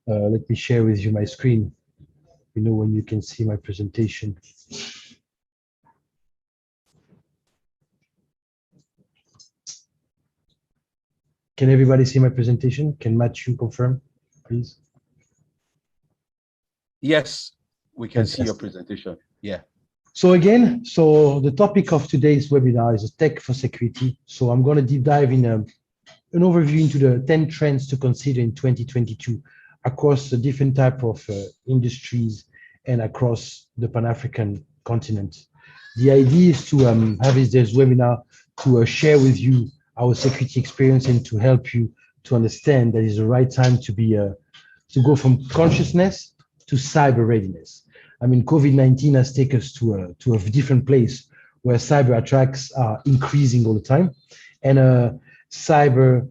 Let me share with you my screen. You know when you can see my presentation. Can everybody see my presentation? Can Matthew confirm, please? Yes, we can see your Fantastic. presentation. Yeah. So again, so the topic of today's webinar is tech for security. So I'm going to deep dive in an overview into the 10 trends to consider in 2022 across the different type of industries and across the Pan-African continent. The idea is to have this webinar to share with you our security experience and to help you to understand that it's the right time to be to go from consciousness to cyber readiness. I mean, COVID-19 has taken us to a different place where cyber attacks are increasing all the time, and cyber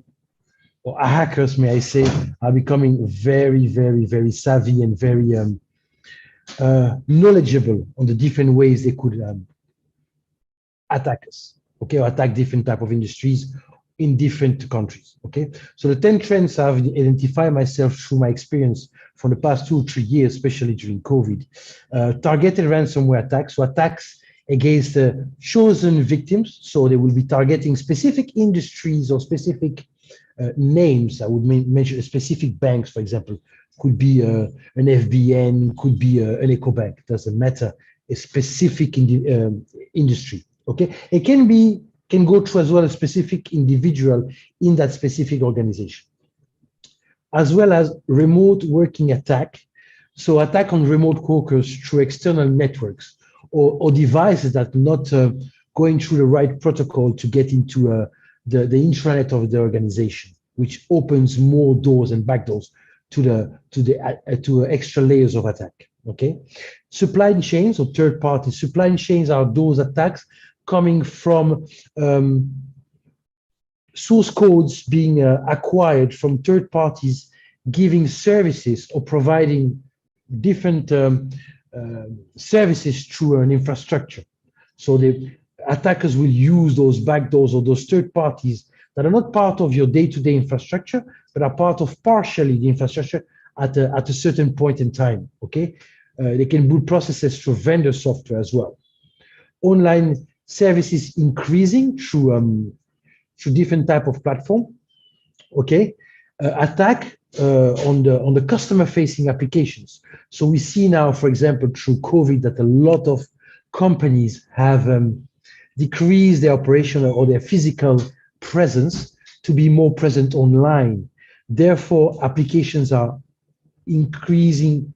or hackers, may I say, are becoming very, very, very savvy and very knowledgeable on the different ways they could attack us, okay, or attack different type of industries in different countries, okay? So the 10 trends I've identified myself through my experience from the past 2 or 3 years, especially during COVID. Targeted ransomware attacks, so attacks against chosen victims, so they will be targeting specific industries or specific names. I would mention specific banks, for example, could be an FBN, could be an EcoBank, doesn't matter, a specific industry, okay? It can go through as well a specific individual in that specific organization, as well as remote working attack. So attack on remote workers through external networks or devices that not going through the right protocol to get into the intranet of the organization, which opens more doors and back doors to extra layers of attack. Okay, supply chains or third-party supply chains are those attacks coming from source codes being acquired from third parties giving services or providing different services through an infrastructure. So the attackers will use those backdoors or those third parties that are not part of your day-to-day infrastructure, but are part of partially the infrastructure at a certain point in time, okay? They can boot processes through vendor software as well. Online services increasing through different type of platform, okay? Attack on the customer-facing applications. So we see now, for example, through COVID, that a lot of companies have decreased their operational or their physical presence to be more present online. Therefore, applications are increasing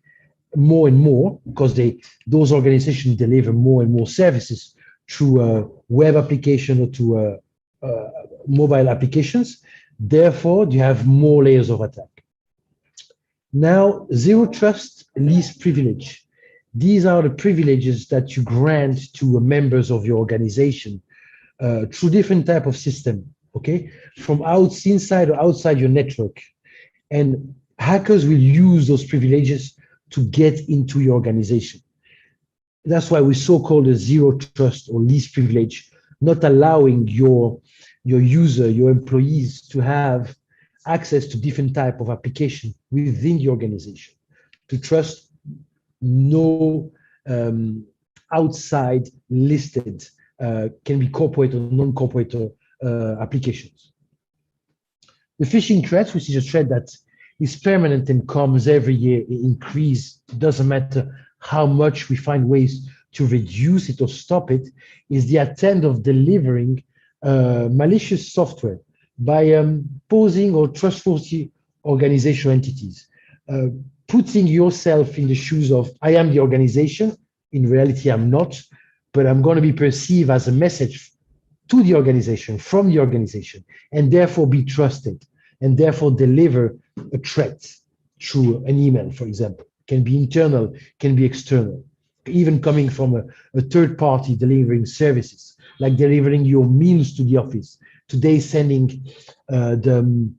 more and more because those organizations deliver more and more services through a web application or to mobile applications. Therefore, you have more layers of attack. Now, zero trust, least privilege. These are the privileges that you grant to members of your organization through different type of system, okay? From inside or outside your network. And hackers will use those privileges to get into your organization. That's why we so-called a zero trust or least privilege, not allowing your user, your employees to have access to different type of application within the organization, to trust no outside listed, can be corporate or non-corporate applications. The phishing threats, which is a threat that is permanent and comes every year, it increase, doesn't matter how much we find ways to reduce it or stop it, is the attempt of delivering malicious software by posing or trustworthy organizational entities, putting yourself in the shoes of, I am the organization, in reality I'm not, but I'm going to be perceived as a message to the organization, from the organization, and therefore be trusted, and therefore deliver a threat through an email, for example. Can be internal, can be external, even coming from a third party delivering services, like delivering your meals to the office. Today, sending the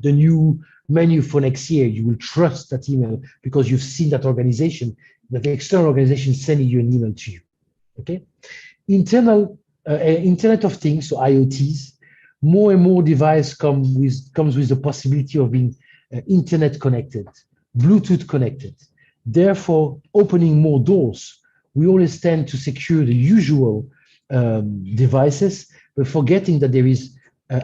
new menu for next year, you will trust that email because you've seen that organization, that the external organization sending you an email to you, okay? Internet of Things, so IoTs, more and more device comes with the possibility of being internet connected, Bluetooth connected. Therefore, opening more doors. We always tend to secure the usual devices, but forgetting that there is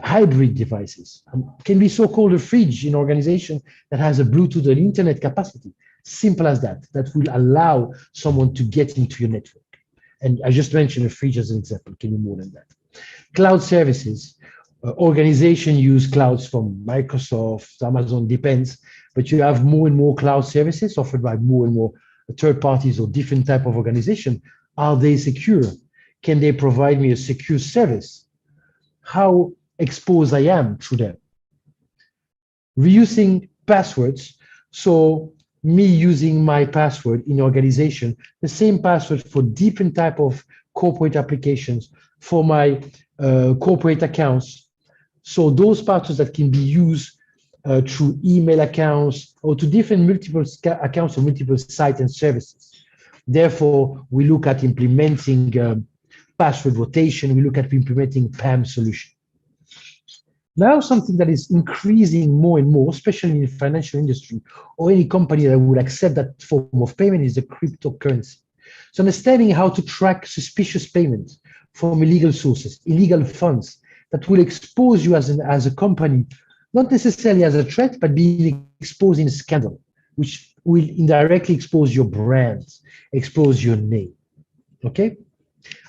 hybrid devices. Can be so-called a fridge in organization that has a Bluetooth and internet capacity. Simple as that. That will allow someone to get into your network. And I just mentioned a fridge as an example. Can be more than that. Cloud services. Organization use clouds from Microsoft, Amazon, depends, but you have more and more cloud services offered by more and more third parties or different type of organization. Are they secure? Can they provide me a secure service? How exposed I am to them? Reusing passwords. So me using my password in organization, the same password for different type of corporate applications, for my corporate accounts. So those passwords that can be used through email accounts or to different multiple accounts or multiple sites and services. Therefore, we look at implementing password rotation. We look at implementing PAM solution. Now, something that is increasing more and more, especially in the financial industry or any company that would accept that form of payment, is the cryptocurrency. So understanding how to track suspicious payments from illegal sources, illegal funds, that will expose you as a company, not necessarily as a threat, but being exposed in a scandal, which will indirectly expose your brand, expose your name. Okay?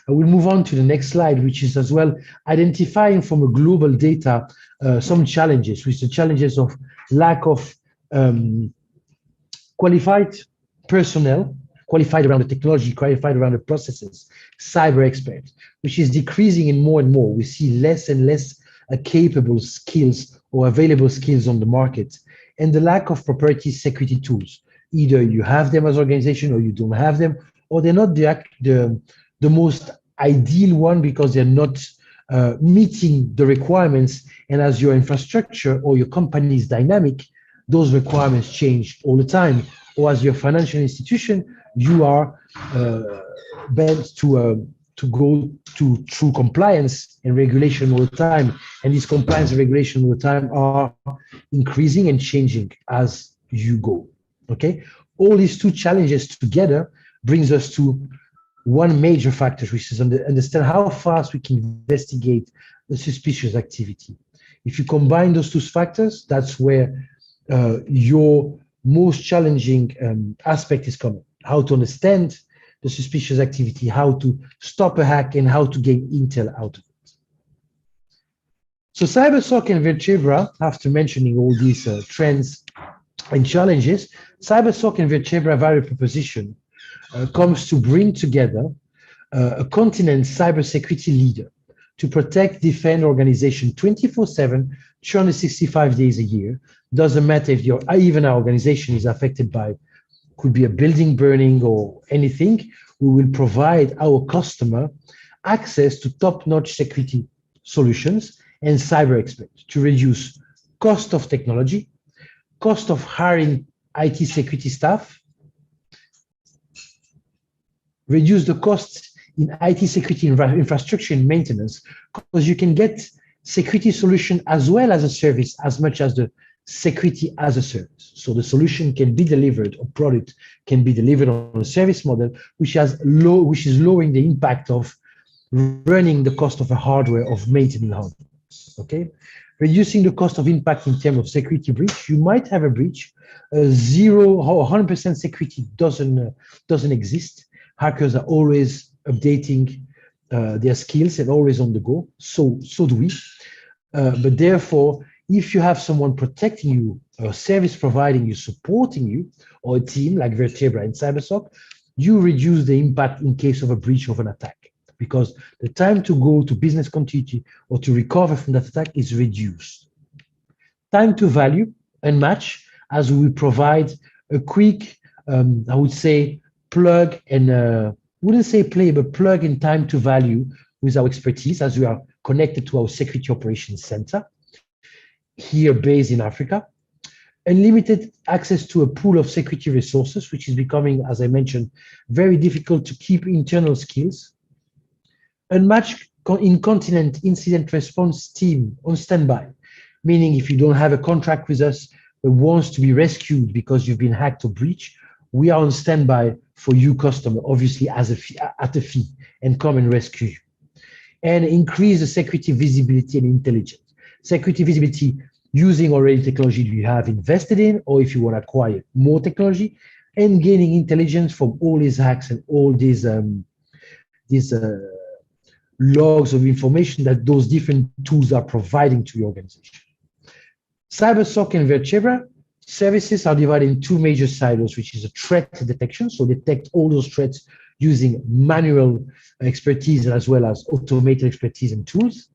I will move on to the next slide, which is as well identifying from a global data some challenges, which are the challenges of lack of qualified personnel, qualified around the technology, qualified around the processes, cyber experts, which is decreasing in more and more. We see less and less capable skills or available skills on the market, and the lack of proprietary security tools. Either you have them as an organization or you don't have them, or they're not the most ideal one because they're not meeting the requirements. And as your infrastructure or your company is dynamic, those requirements change all the time. Or as your financial institution, you are bent to go through compliance and regulation all the time. And these compliance and regulation all the time are increasing and changing as you go. Okay, all these two challenges together brings us to one major factor, which is understand how fast we can investigate the suspicious activity. If you combine those two factors, that's where your most challenging aspect is coming. How to understand the suspicious activity, how to stop a hack, and how to gain intel out of it. So CyberSOC and Vertebra, after mentioning all these trends and challenges, CyberSOC and Vertebra value proposition comes to bring together a continent cybersecurity leader to protect, defend organization 24/7, 365 days a year. Doesn't matter if even our organization is affected by, could be a building burning or anything. We will provide our customer access to top-notch security solutions and cyber experts to reduce cost of technology, cost of hiring IT security staff, reduce the costs in IT security infrastructure and maintenance, because you can get security solution as well as a service as much as the security as a service. So the solution can be delivered, or product can be delivered on a service model, which is lowering the impact of running the cost of a hardware, of maintaining hardware. Okay, reducing the cost of impact in terms of security breach. You might have a breach, 0 or 100% security doesn't exist. Hackers are always updating their skills and always on the go. So do we. But therefore, if you have someone protecting you, a service providing you, supporting you, or a team like Vertebra and CyberSOC, you reduce the impact in case of a breach of an attack, because the time to go to business continuity or to recover from that attack is reduced. Time to value and match, as we provide a quick, I would say, plug and wouldn't say play, but plug in time to value with our expertise, as we are connected to our security operations center here based in Africa. Unlimited access to a pool of security resources, which is becoming, as I mentioned, very difficult to keep internal skills. Unmatched in-continent incident response team on standby, meaning if you don't have a contract with us, wants to be rescued because you've been hacked or breached, we are on standby for you, customer, obviously as a fee, at a fee, and come and rescue you. And increase the security visibility and intelligence. Security visibility using already technology you have invested in, or if you want to acquire more technology, and gaining intelligence from all these hacks and all these logs of information that those different tools are providing to your organization. CyberSOC and Vertebra services are divided in two major silos, which is a threat detection, so detect all those threats using manual expertise as well as automated expertise and tools,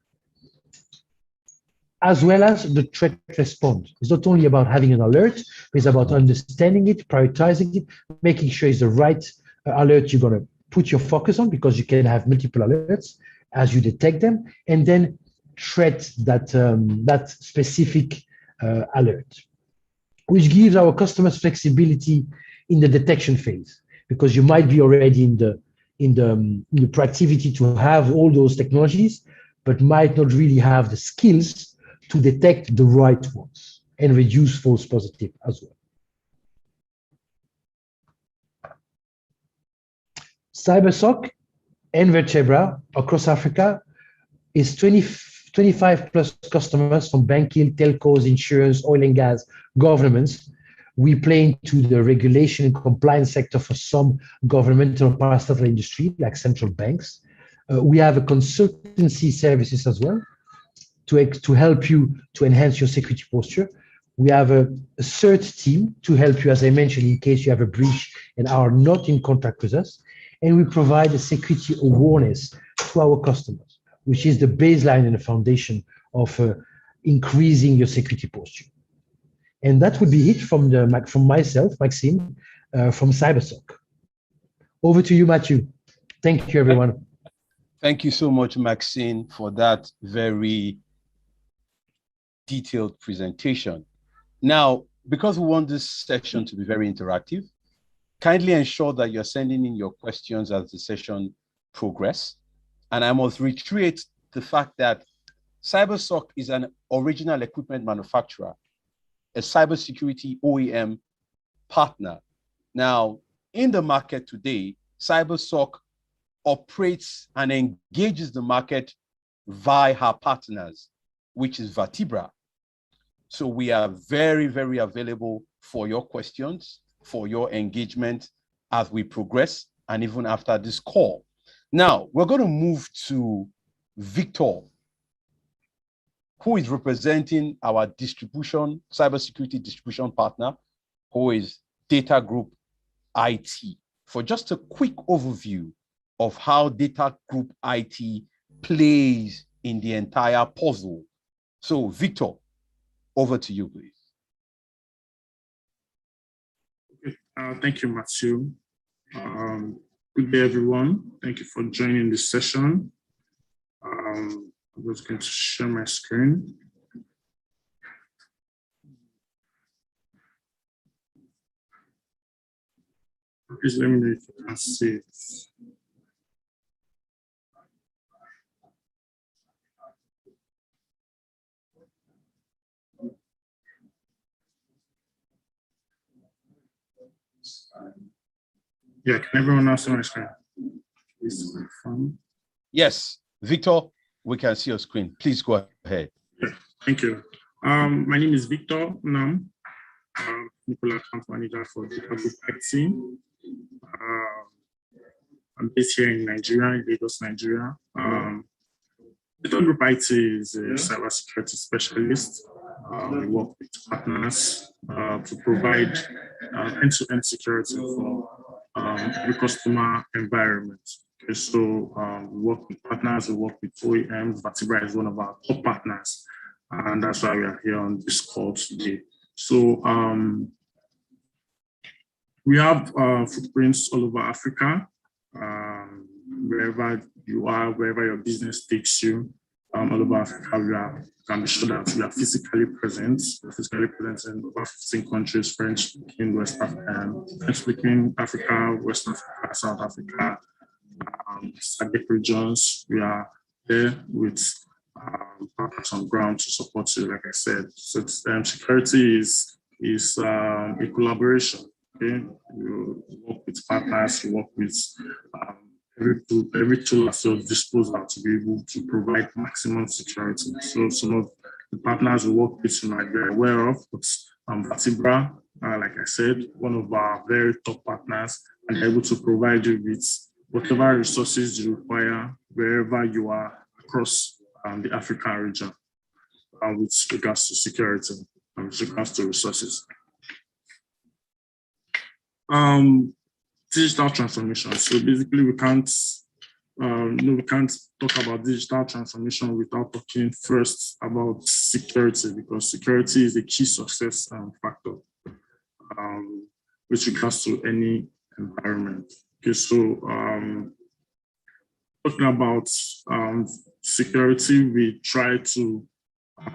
as well as the threat response. It's not only about having an alert, it's about understanding it, prioritizing it, making sure it's the right alert you're going to put your focus on, because you can have multiple alerts as you detect them, and then threat that specific alert, which gives our customers flexibility in the detection phase, because you might be already in the proactivity to have all those technologies, but might not really have the skills to detect the right ones and reduce false positive as well. CyberSOC and Vertebra across Africa is 25 plus customers from banking, telcos, insurance, oil and gas, governments. We play into the regulation and compliance sector for some governmental parastatal industry, like central banks. We have a consultancy services as well to help you to enhance your security posture. We have a CERT team to help you, as I mentioned, in case you have a breach and are not in contact with us. And we provide a security awareness to our customers, which is the baseline and the foundation of increasing your security posture. And that would be it from myself, Maxime, from CyberSOC. Over to you, Matthew. Thank you, everyone. Thank you so much, Maxime, for that very detailed presentation. Now, because we want this session to be very interactive, kindly ensure that you're sending in your questions as the session progresses. And I must reiterate the fact that CyberSOC is an original equipment manufacturer, a cybersecurity OEM partner. Now, in the market today, CyberSOC operates and engages the market via her partners, which is Vertebra. So we are very, very available for your questions, for your engagement as we progress, and even after this call. Now, we're going to move to Victor, who is representing our cybersecurity distribution partner, who is Data Group IT, for just a quick overview of how Data Group IT plays in the entire puzzle. So, Victor, over to you, please. Okay. Thank you, Matthew. Good day, everyone. Thank you for joining this session. I'm just going to share my screen. Please let me know if you can see it. Yeah, can everyone now see my screen? Yes, Victor, we can see your screen. Please go ahead. Yeah, thank you. My name is Victor Nam, Nicola Account Manager for Data Group IT. I'm based here in Nigeria, in Lagos, Nigeria. Data Group IT is a cybersecurity specialist. We work with partners to provide end-to-end security for every customer environment. Okay, so we work with partners, we work with OEMs. Vertebra is one of our top partners, and that's why we are here on this call today. So we have footprints all over Africa, wherever you are, wherever your business takes you. All over Africa, we can be sure that we are physically present. We're physically present in over 15 countries, French-speaking West Africa, French-speaking Africa, West Africa, South Africa, SADC regions. We are there with partners on ground to support you, like I said. So security is is a collaboration. Okay, you work with partners, you work with every tool at your disposal to be able to provide maximum security. So some of the partners we work with you might be aware of, but Vertebra, like I said, one of our very top partners, and able to provide you with whatever resources you require wherever you are across the African region with regards to security and with regards to resources. Digital transformation. So basically, we can't talk about digital transformation without talking first about security, because security is a key success factor with regards to any environment. Okay, so talking about security, we try to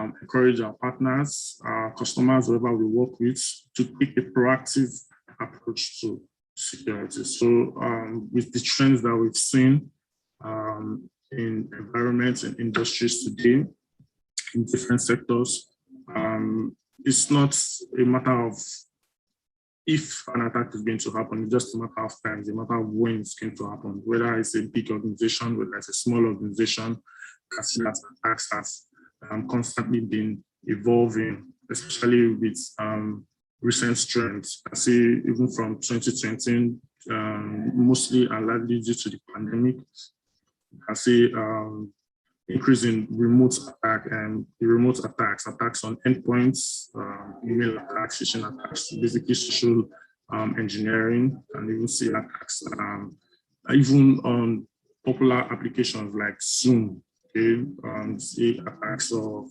encourage our partners, our customers, whoever we work with, to take a proactive approach to security. So with the trends that we've seen in environments and industries today, in different sectors, it's not a matter of if an attack is going to happen, it's just a matter of time, it's a matter of when it's going to happen. Whether it's a big organization, whether it's a small organization, I see that attacks have constantly been evolving, especially with recent trends. I see even from 2020, mostly and largely due to the pandemic, I see increase in remote attack and remote attacks on endpoints, email attacks, phishing attacks, basically social engineering, and even see attacks even on popular applications like Zoom. Okay, see attacks of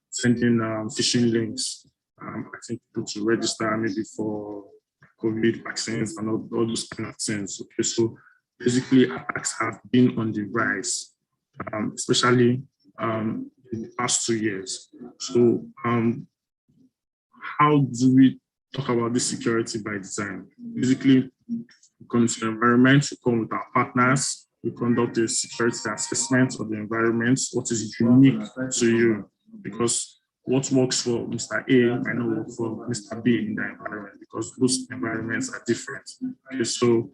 sending phishing links, asking people to register maybe for COVID vaccines and all those kind of things. Okay, so basically attacks have been on the rise, especially in the past 2 years. So how do we talk about this security by design? Basically, we come to the environment, we come with our partners, we conduct a security assessment of the environment, what is unique to you, because what works for Mr. A might not work for Mr. B in the environment, because those environments are different. Okay, so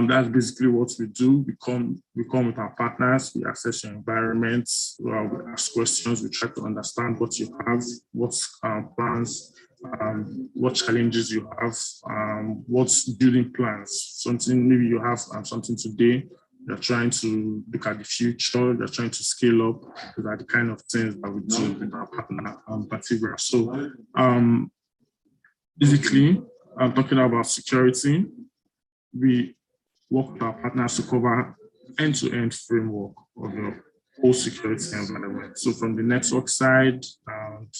that's basically what we do. We come with our partners, we assess your environments, we ask questions, we try to understand what you have, what plans, what challenges you have, what's building plans. Something, maybe you have something today, you're trying to look at the future, you're trying to scale up. Those are the kind of things that we do with our partner, Vertebra. So basically, I'm talking about security. We work with our partners to cover end-to-end framework of your whole security environment. So from the network side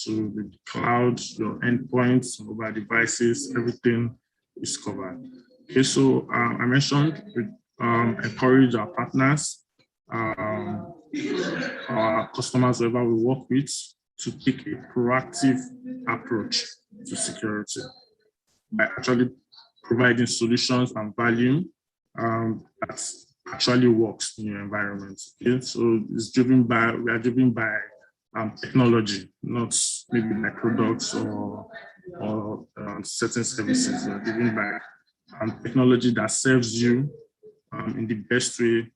to the cloud, your endpoints, mobile devices, everything is covered. Okay, so I mentioned we encourage our partners, our customers, whoever we work with, to take a proactive approach to security by actually providing solutions and value that actually works in your environment. Okay? So we are driven by technology, not maybe by products or certain services. We are driven by technology that serves you in the best way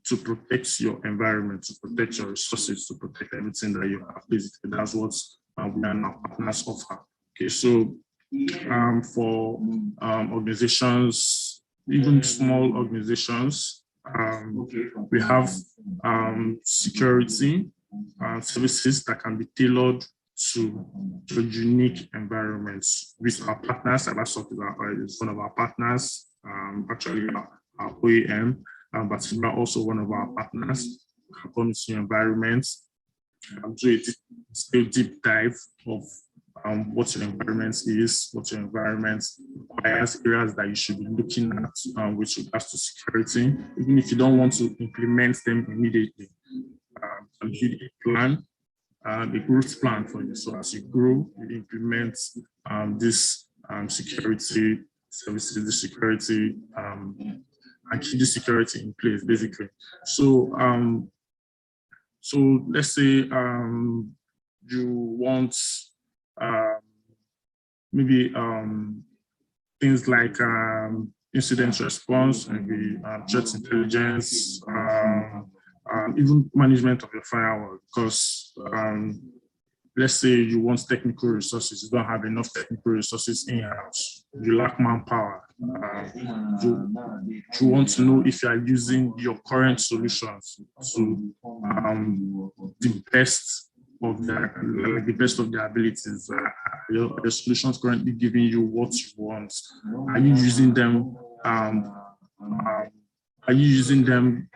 to protect your environment, to protect your resources, to protect everything that you have. Basically, that's what we are now partners offer. Okay, so for organizations, even small organizations, we have security services that can be tailored to unique environments. With our partners, CyberSoft is one of our partners, actually our OEM, but we are also one of our partners. Come into environments, do a deep dive of what your environment is, what your environment requires, areas that you should be looking at with regards to security, even if you don't want to implement them immediately. Build a plan, a growth plan for you. So as you grow, you implement this security services, the security, and keep the security in place, basically. So, so let's say you want maybe things like incident response, maybe threat intelligence, even management of your firewall, because let's say you want technical resources, you don't have enough technical resources in-house, you lack manpower. You want to know if you are using your current solutions to the best of their abilities. Are the solutions currently giving you what you want? Are you using them? Are you using them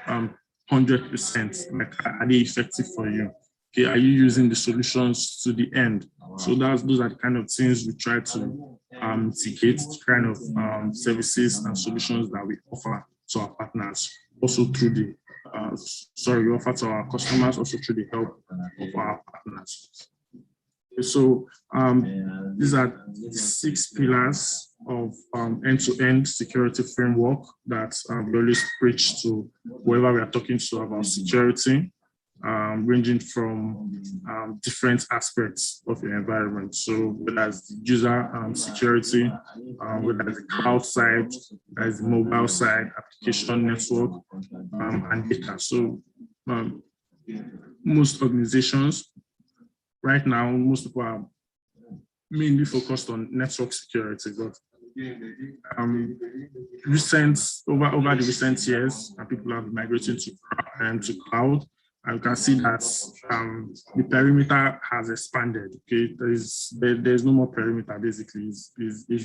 100%? Like, are they effective for you? Okay, are you using the solutions to the end? So those are the kind of things we try to mitigate, kind of services and solutions that we offer to our partners, also through the we offer to our customers, also through the help of our partners. So these are the 6 pillars of end-to-end security framework that we always preach to whoever we are talking to about security, ranging from different aspects of the environment. So whether it's the user security, whether it's the cloud side, whether it's the mobile side, application network, and data. So most organizations right now, most people are mainly focused on network security, but over the recent years, people have been migrating to cloud. And you can see that the perimeter has expanded. Okay, there's no more perimeter. Basically, it's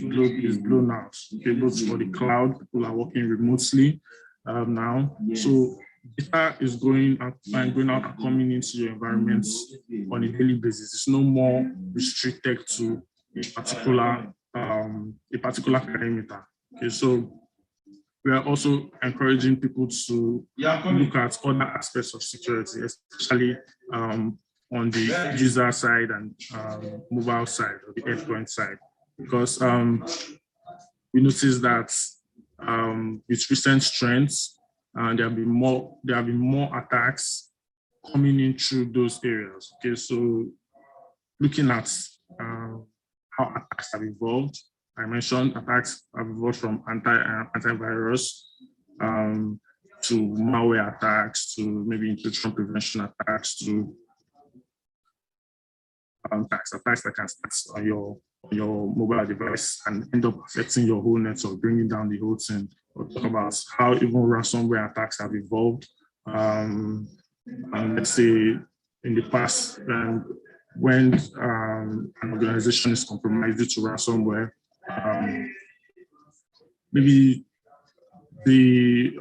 blown out. Okay, both for the cloud, people are working remotely now. So data is going out and coming into your environments on a daily basis. It's no more restricted to a particular perimeter. Okay, so we are also encouraging people to look at other aspects of security, especially on the user side and mobile side, or the endpoint side, because we noticed that with recent trends, there have been more attacks coming in through those areas. Okay, so looking at how attacks have evolved, I mentioned attacks have evolved from antivirus to malware attacks, to maybe intrusion prevention attacks, to attacks that can start on your mobile device and end up affecting your whole network, bringing down the whole thing. We'll talk about how even ransomware attacks have evolved. And let's say in the past, when an organization is compromised due to ransomware, maybe the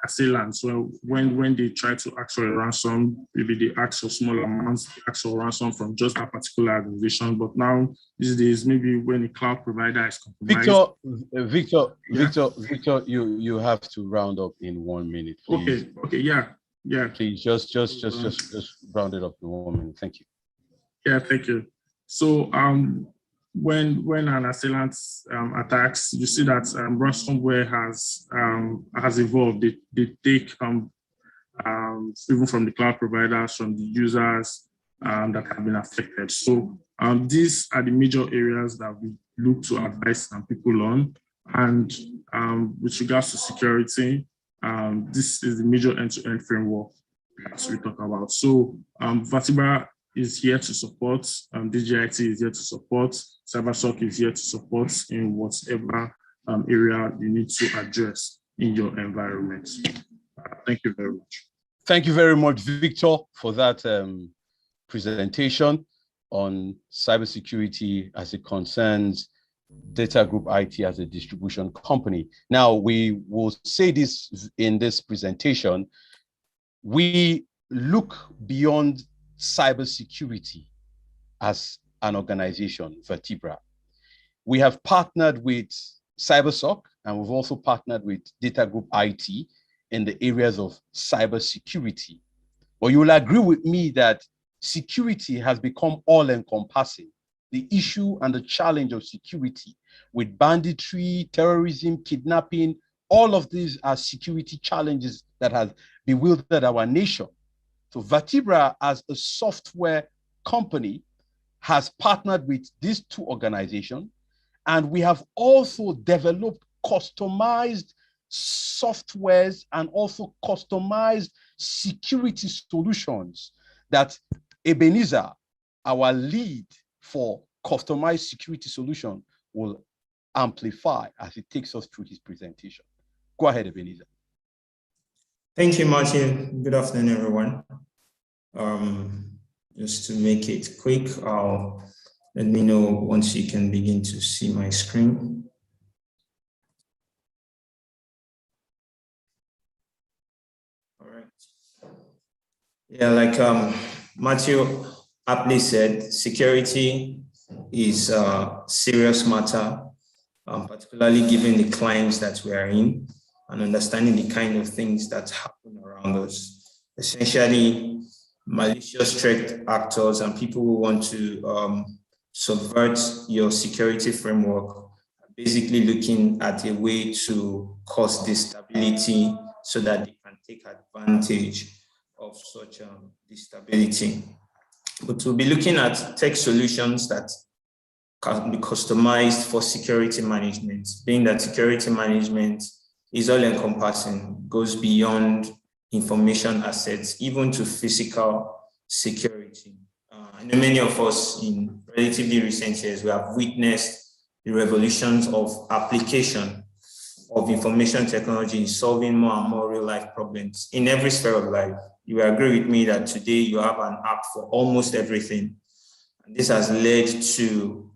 assailants, when they try to ask for a ransom, maybe they ask for small amounts, ask for ransom from just a particular organization. But now these days, maybe when a cloud provider is compromised. Victor, you have to round up in 1 minute, please. Okay, yeah. Please just round it up in 1 minute. Thank you. Yeah, thank you. So when an assailant attacks, you see that ransomware has evolved. They take even from the cloud providers, from the users that have been affected. So these are the major areas that we look to advise people on. And with regards to security, this is the major end-to-end framework that we talk about. So Vertebra is here to support, DJIT is here to support, CyberSoc is here to support in whatever area you need to address in your environment. Thank you very much. Thank you very much, Victor, for that presentation on cybersecurity as it concerns Data Group IT as a distribution company. Now, we will say this in this presentation. We look beyond cybersecurity as an organization, Vertebra. We have partnered with CyberSoc, and we've also partnered with Data Group IT in the areas of cybersecurity. But you will agree with me that security has become all-encompassing. The issue and the challenge of security with banditry, terrorism, kidnapping, all of these are security challenges that have bewildered our nation. So Vertebra, as a software company has partnered with these two organizations, and we have also developed customized softwares and also customized security solutions that Ebenezer, our lead for customized security solution, will amplify as he takes us through his presentation. Go ahead, Ebenezer. Thank you, Martin. Good afternoon, everyone. Just to make it quick, let me know once you can begin to see my screen. All right. Yeah, like Matthew aptly said, security is a serious matter, particularly given the climes that we are in and understanding the kind of things that happen around us. Essentially, malicious threat actors and people who want to subvert your security framework are basically looking at a way to cause instability so that they can take advantage of such instability. But we'll be looking at tech solutions that can be customized for security management, being that security management is all-encompassing, goes beyond information assets, even to physical security. I know many of us in relatively recent years, we have witnessed the revolutions of application of information technology in solving more and more real-life problems in every sphere of life. You will agree with me that today you have an app for almost everything. And this has led to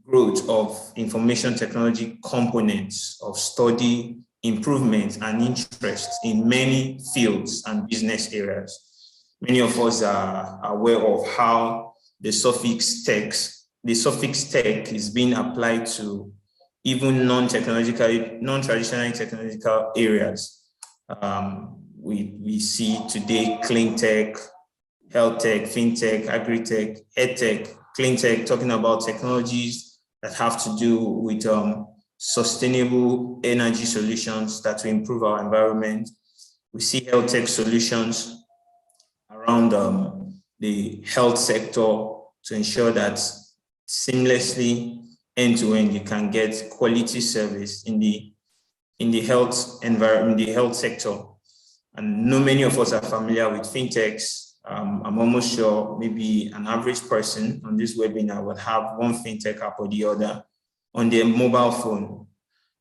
growth of information technology components of study, improvement, and interest in many fields and business areas. Many of us are aware of how the suffix tech is being applied to even non-traditional technological areas. We see today clean tech, health tech, fintech, agri-tech, edtech, clean tech, talking about technologies that have to do with sustainable energy solutions that will improve our environment. We see health tech solutions around the health sector to ensure that seamlessly end-to-end you can get quality service in the health environment, in the health sector. And many of us are familiar with fintechs. I'm almost sure maybe an average person on this webinar would have one fintech app or the other on their mobile phone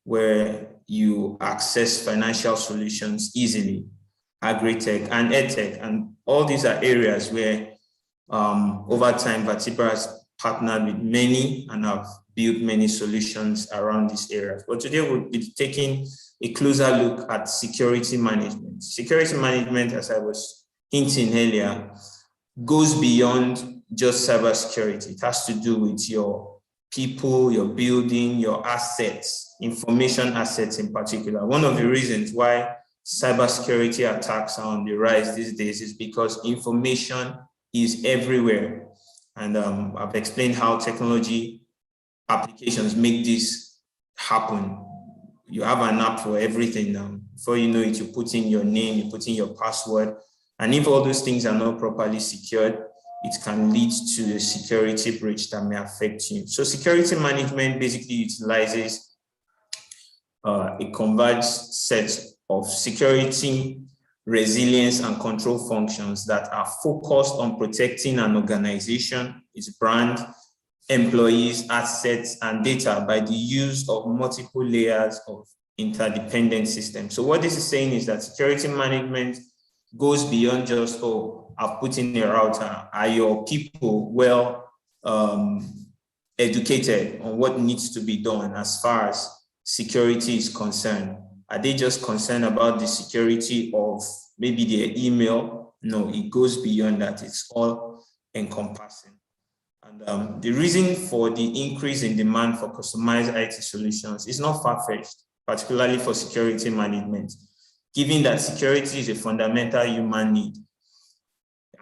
where you access financial solutions easily, agri-tech and edtech. And all these are areas where over time, Vertebra has partnered with many and have built many solutions around these areas. But today we'll be taking a closer look at security management. Security management, as I was hinting earlier, goes beyond just cybersecurity. It has to do with your people, your building, your assets, information assets in particular. One of the reasons why cybersecurity attacks are on the rise these days is because information is everywhere. And I've explained how technology applications make this happen. You have an app for everything now. Before you know it, you put in your name, you put in your password. And if all those things are not properly secured, it can lead to a security breach that may affect you. So security management basically utilizes a converged set of security, resilience, and control functions that are focused on protecting an organization, its brand, employees, assets, and data by the use of multiple layers of interdependent systems. So what this is saying is that security management goes beyond just, oh, I've put in a router. Are your people well educated on what needs to be done as far as security is concerned? Are they just concerned about the security of maybe their email? No, it goes beyond that. It's all encompassing. And the reason for the increase in demand for customized IT solutions is not far-fetched, particularly for security management, given that security is a fundamental human need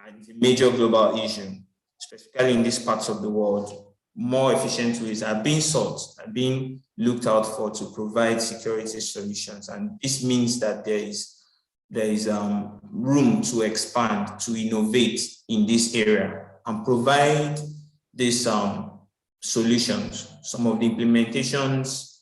and a major global issue, specifically in these parts of the world. More efficient ways are being sought, are being looked out for to provide security solutions. And this means that there is room to expand, to innovate in this area. and provide these solutions. Some of the implementations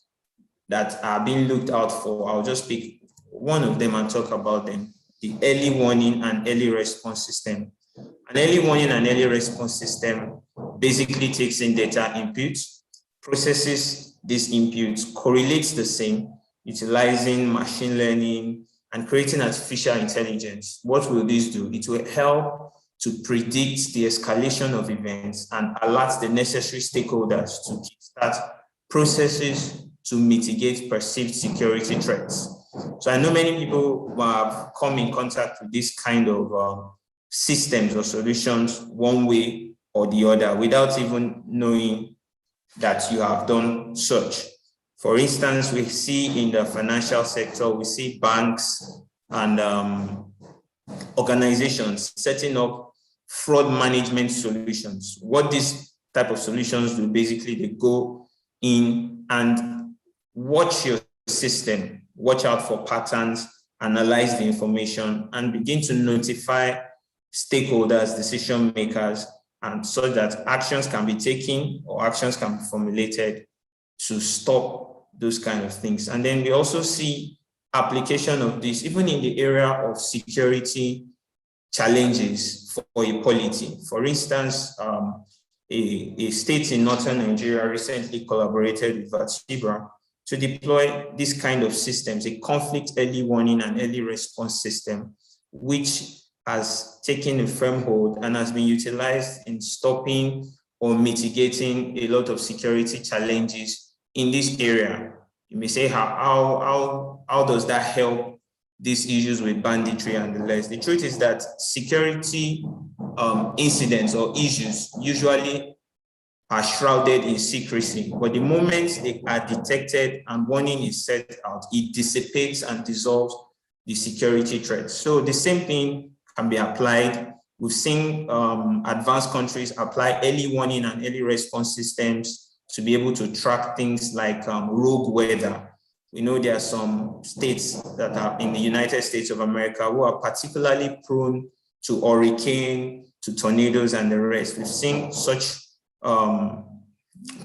that are being looked out for, I'll just pick one of them and talk about them: the early warning and early response system. An early warning and early response system basically takes in data inputs, processes these inputs, correlates the same, utilizing machine learning and creating artificial intelligence. What will this do? It will help to predict the escalation of events and alert the necessary stakeholders to kickstart processes to mitigate perceived security threats. So I know many people have come in contact with this kind of systems or solutions one way or the other without even knowing that you have done such. For instance, we see in the financial sector, we see banks and organizations setting up fraud management solutions. What these type of solutions do, basically they go in and watch your system, watch out for patterns, analyze the information, and begin to notify stakeholders, decision makers, and so that actions can be taken or actions can be formulated to stop those kind of things. And then we also see application of this even in the area of security challenges for a polity. For instance, a state in northern Nigeria recently collaborated with Vertebra to deploy this kind of systems, a conflict early warning and early response system, which has taken a firm hold and has been utilized in stopping or mitigating a lot of security challenges in this area. You may say, how does that help these issues with banditry and the rest? The truth is that security incidents or issues usually are shrouded in secrecy, but the moment they are detected and warning is set out, it dissipates and dissolves the security threats. So the same thing can be applied. We've seen advanced countries apply early warning and early response systems to be able to track things like rogue weather. We know there are some states that are in the United States of America who are particularly prone to hurricane, to tornadoes and the rest. We've seen such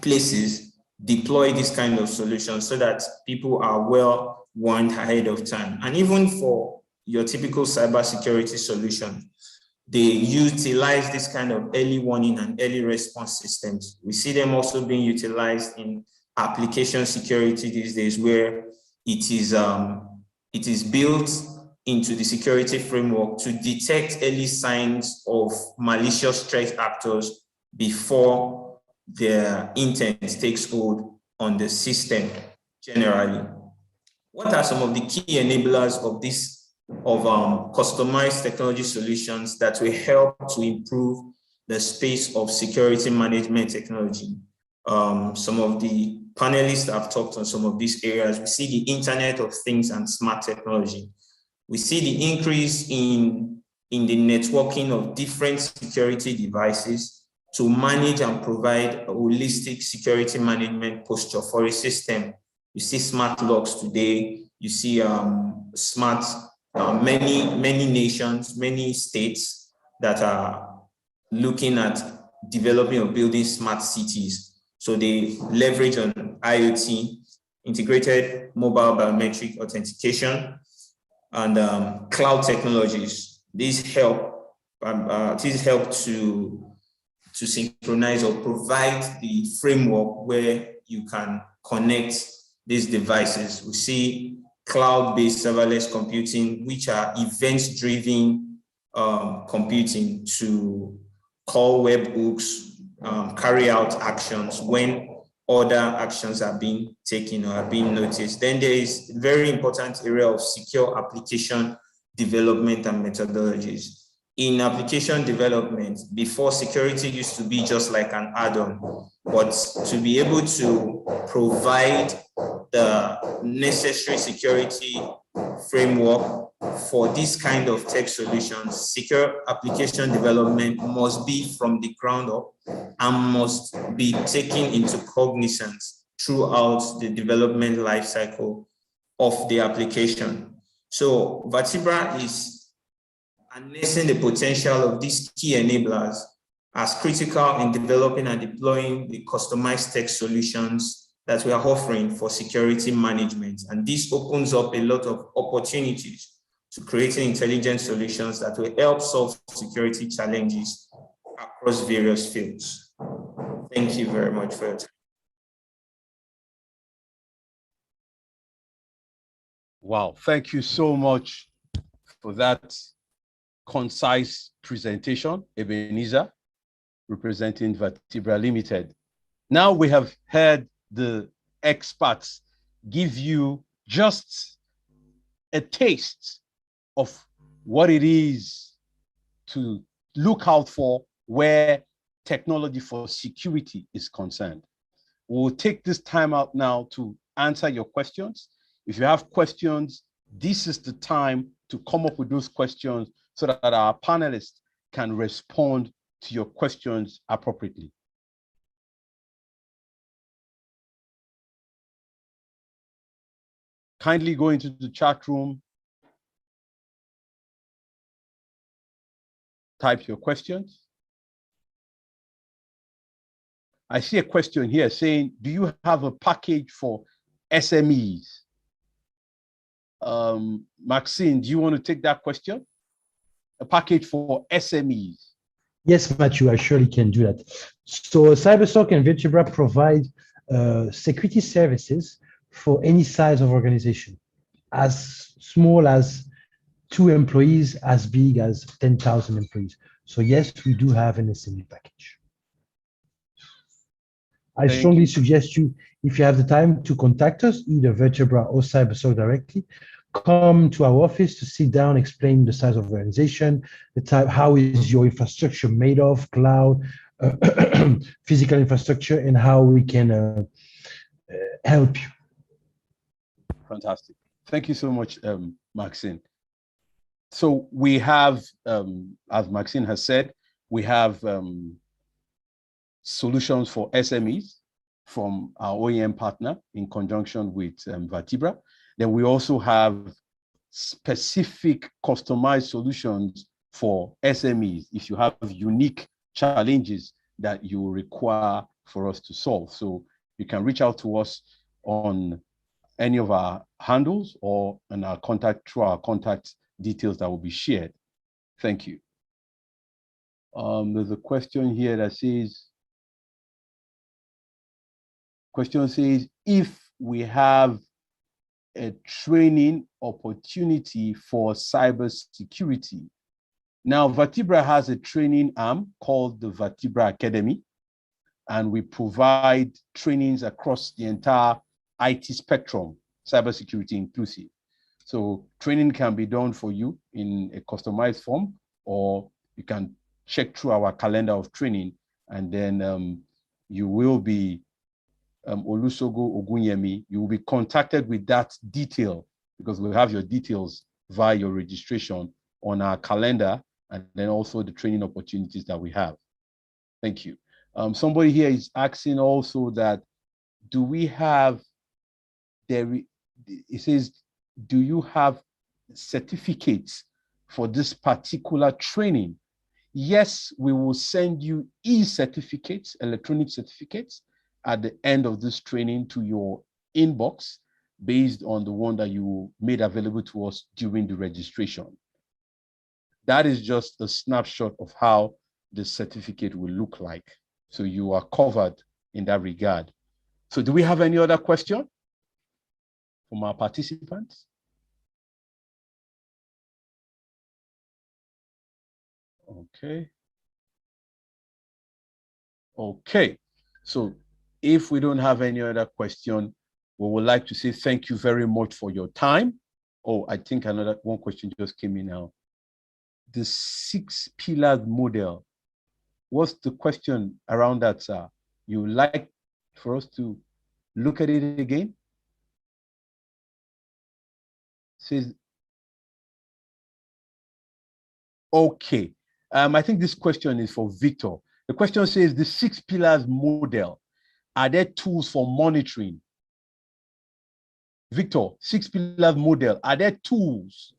places deploy this kind of solutions so that people are well warned ahead of time. And even for your typical cybersecurity solution, they utilize this kind of early warning and early response systems. We see them also being utilized in application security these days, where it is built into the security framework to detect early signs of malicious threat actors before their intent takes hold on the system generally. What are some of the key enablers of this, customized technology solutions that will help to improve the space of security management technology? Some of the panelists have talked on some of these areas. We see the Internet of Things and smart technology. We see the increase in the networking of different security devices to manage and provide a holistic security management posture for a system. You see smart locks today. You see many nations, many states that are looking at developing or building smart cities. So they leverage on IoT, integrated mobile biometric authentication, and cloud technologies. These help to synchronize or provide the framework where you can connect these devices. We see cloud-based serverless computing, which are event-driven computing to call webhooks, carry out actions when other actions are being taken or are being noticed. Then there is a very important area of secure application development and methodologies. In application development, before, security used to be just like an add-on, but to be able to provide the necessary security framework for this kind of tech solutions, secure application development must be from the ground up and must be taken into cognizance throughout the development lifecycle of the application. So Vertebra is harnessing the potential of these key enablers as critical in developing and deploying the customized tech solutions that we are offering for security management. And this opens up a lot of opportunities to creating intelligent solutions that will help solve security challenges across various fields. Thank you very much for your time. Wow, thank you so much for that concise presentation, Ebenezer, representing Vertebra Limited. Now we have heard the experts give you just a taste of what it is to look out for where technology for security is concerned. We'll take this time out now to answer your questions. If you have questions, this is the time to come up with those questions so that our panelists can respond to your questions appropriately. Kindly go into the chat room, type your questions. I see a question here saying, do you have a package for SMEs? Maxine, do you want to take that question? A package for SMEs? Yes, Matthew, I surely can do that. So CyberSoc and Vertebra provide security services for any size of organization, as small as 2 employees, as big as 10,000 employees. So yes, we do have an SME package. I strongly suggest you, if you have the time, to contact us, either Vertebra or CyberSoc directly. Come to our office to sit down, explain the size of the organization, the type, how is your infrastructure made of, cloud, physical infrastructure, and how we can help you. Fantastic. Thank you so much, Maxine. So we have, as Maxine has said, we have solutions for SMEs from our OEM partner in conjunction with Vertebra. Then we also have specific customized solutions for SMEs if you have unique challenges that you require for us to solve. So you can reach out to us on any of our handles or in our contact through our contact details that will be shared. Thank you. There's a question here that says, if we have a training opportunity for cybersecurity. Now, Vertebra has a training arm called the Vertebra Academy, and we provide trainings across the entire IT spectrum, cybersecurity inclusive. So training can be done for you in a customized form, or you can check through our calendar of training, and then you will be Olusogo Ogunyemi, you will be contacted with that detail because we'll have your details via your registration on our calendar, and then also the training opportunities that we have. Thank you. Somebody here is asking also that, do we have, it says, do you have certificates for this particular training? Yes, we will send you e-certificates, electronic certificates, at the end of this training to your inbox based on the one that you made available to us during the registration. That is just a snapshot of how the certificate will look like. So you are covered in that regard. So do we have any other question from our participants? Okay. Okay. So if we don't have any other question, we would like to say thank you very much for your time. Oh, I think another one question just came in now. The 6-pillar model. What's the question around that, sir? You would like for us to look at it again? Says, okay. I think this question is for Victor. The question says, the 6 pillars model, are there tools for monitoring? Victor, 6 pillars model, are there tools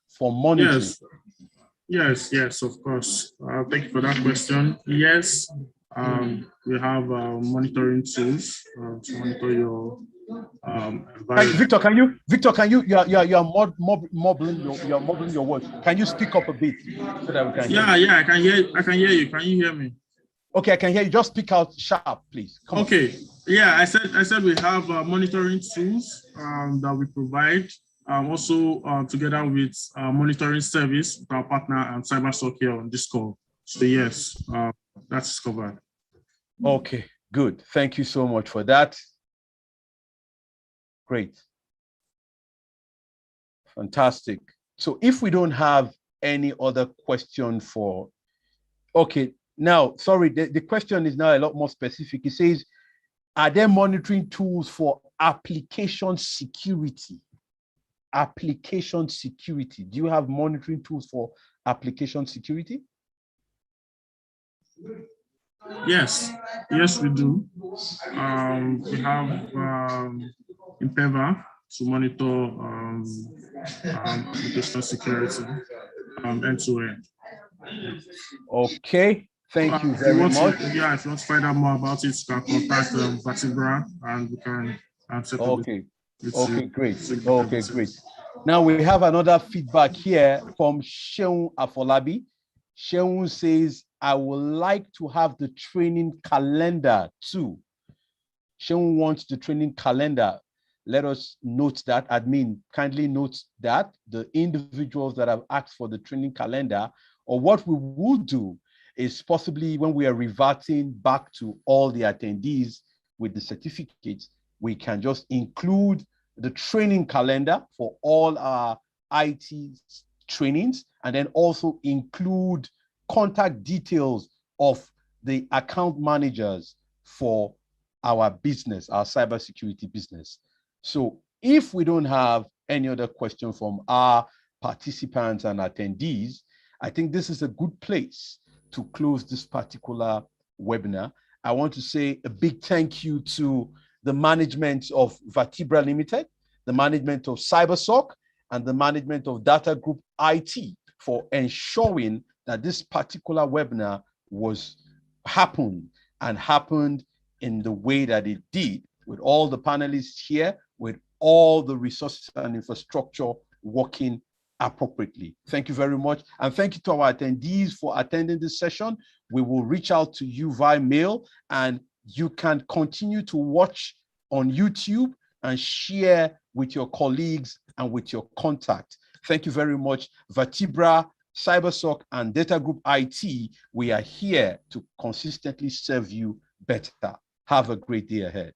for monitoring? Yes, of course. Thank you for that question. Yes, we have monitoring tools to monitor your environment. Victor, you're mumbling your words. Can you speak up a bit so that we can hear you? Yeah, I can hear you. Can you hear me? Okay, I can hear you. Just speak out sharp, please. Come okay. On. Yeah, I said we have monitoring tools that we provide. Also together with monitoring service with our partner and CyberSoc here on this call. So yes, that's covered. Okay, good. Thank you so much for that. Great. Fantastic. So if we don't have any other question for, okay, now, sorry, the question is now a lot more specific. It says, are there monitoring tools for application security? Application security. Do you have monitoring tools for application security? Yes, we do. We have Imperva to monitor application security end to end. Okay, thank you very much. If you want to find out more about it, you can contact Vertebra and we can set up. Okay, great. Okay, great. Now we have another feedback here from Sheung Afolabi. Sheung says, I would like to have the training calendar too. Sheung wants the training calendar. Let us note that, admin, kindly note that the individuals that have asked for the training calendar, or what we will do is possibly when we are reverting back to all the attendees with the certificates, we can just include the training calendar for all our IT trainings, and then also include contact details of the account managers for our business, our cybersecurity business. So if we don't have any other question from our participants and attendees, I think this is a good place to close this particular webinar. I want to say a big thank you to the management of Vertebra Limited, the management of CyberSoc, and the management of Data Group IT for ensuring that this particular webinar happened in the way that it did, with all the panelists here, with all the resources and infrastructure working appropriately. Thank you very much. And thank you to our attendees for attending this session. We will reach out to you via mail, and you can continue to watch on YouTube and share with your colleagues and with your contact. Thank you very much. Vertebra, CyberSoc, and Data Group IT, we are here to consistently serve you better. Have a great day ahead.